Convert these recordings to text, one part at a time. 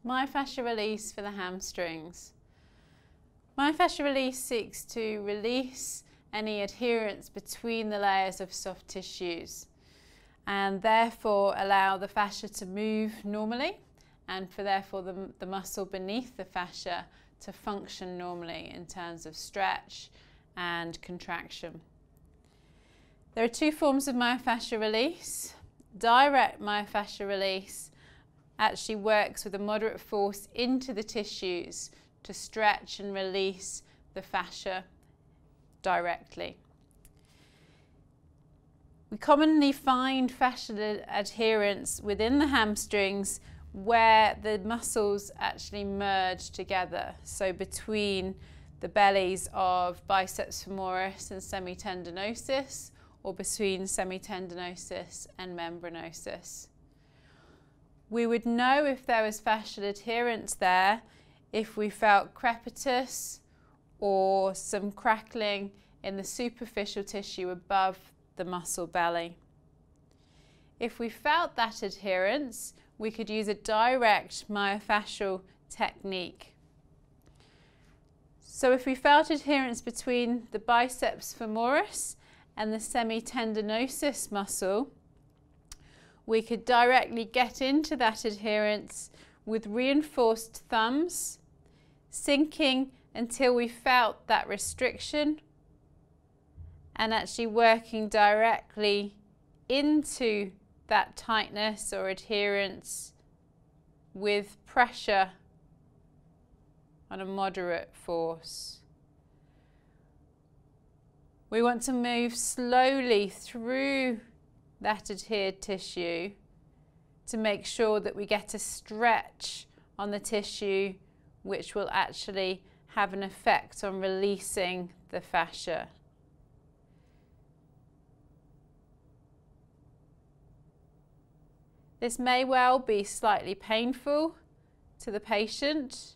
Myofascial release for the hamstrings. Myofascial release seeks to release any adherence between the layers of soft tissues and therefore allow the fascia to move normally and for therefore the muscle beneath the fascia to function normally in terms of stretch and contraction. There are two forms of myofascial release. Direct myofascial release actually works with a moderate force into the tissues to stretch and release the fascia directly. We commonly find fascial adherence within the hamstrings where the muscles actually merge together, so between the bellies of biceps femoris and semitendinosus, or between semitendinosus and membranosus. We would know if there was fascial adherence there if we felt crepitus or some crackling in the superficial tissue above the muscle belly. If we felt that adherence, we could use a direct myofascial technique. So if we felt adherence between the biceps femoris and the semitendinosus muscle, we could directly get into that adherence with reinforced thumbs, sinking until we felt that restriction and actually working directly into that tightness or adherence with pressure on a moderate force. We want to move slowly through that adhered tissue to make sure that we get a stretch on the tissue which will actually have an effect on releasing the fascia. This may well be slightly painful to the patient,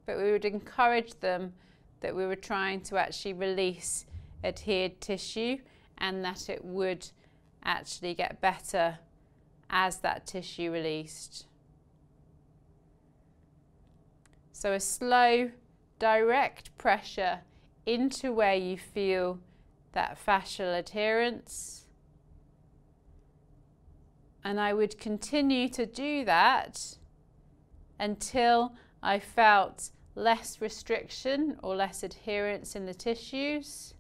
but we would encourage them that we were trying to actually release adhered tissue and that it would actually get better as that tissue released. So a slow, direct pressure into where you feel that fascial adherence. And I would continue to do that until I felt less restriction or less adherence in the tissues,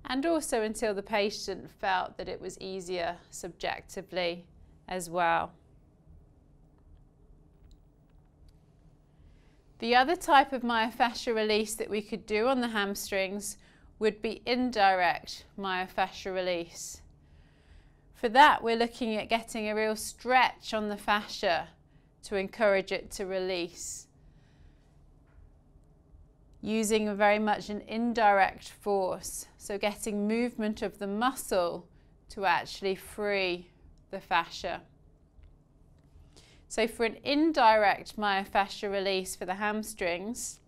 and also until the patient felt that it was easier subjectively as well. The other type of myofascial release that we could do on the hamstrings would be indirect myofascial release. For that, we're looking at getting a real stretch on the fascia to encourage it to release, using very much an indirect force, so getting movement of the muscle to actually free the fascia. So for an indirect myofascial release for the hamstrings,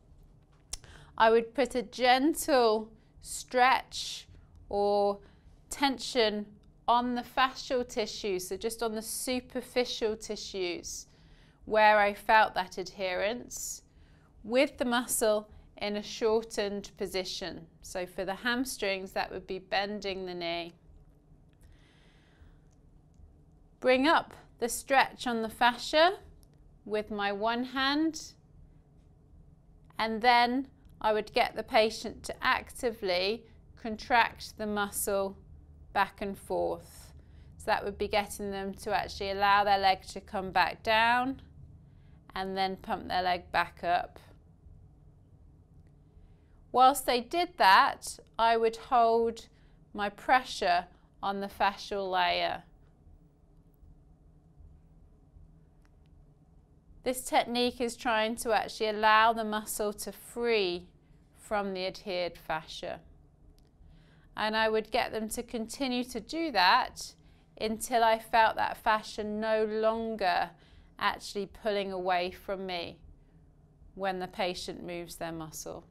I would put a gentle stretch or tension on the fascial tissues, so just on the superficial tissues where I felt that adherence, with the muscle in a shortened position. So for the hamstrings, that would be bending the knee. Bring up the stretch on the fascia with my one hand, and then I would get the patient to actively contract the muscle back and forth. So that would be getting them to actually allow their leg to come back down and then pump their leg back up. Whilst they did that, I would hold my pressure on the fascial layer. This technique is trying to actually allow the muscle to free from the adhered fascia. And I would get them to continue to do that until I felt that fascia no longer actually pulling away from me when the patient moves their muscle.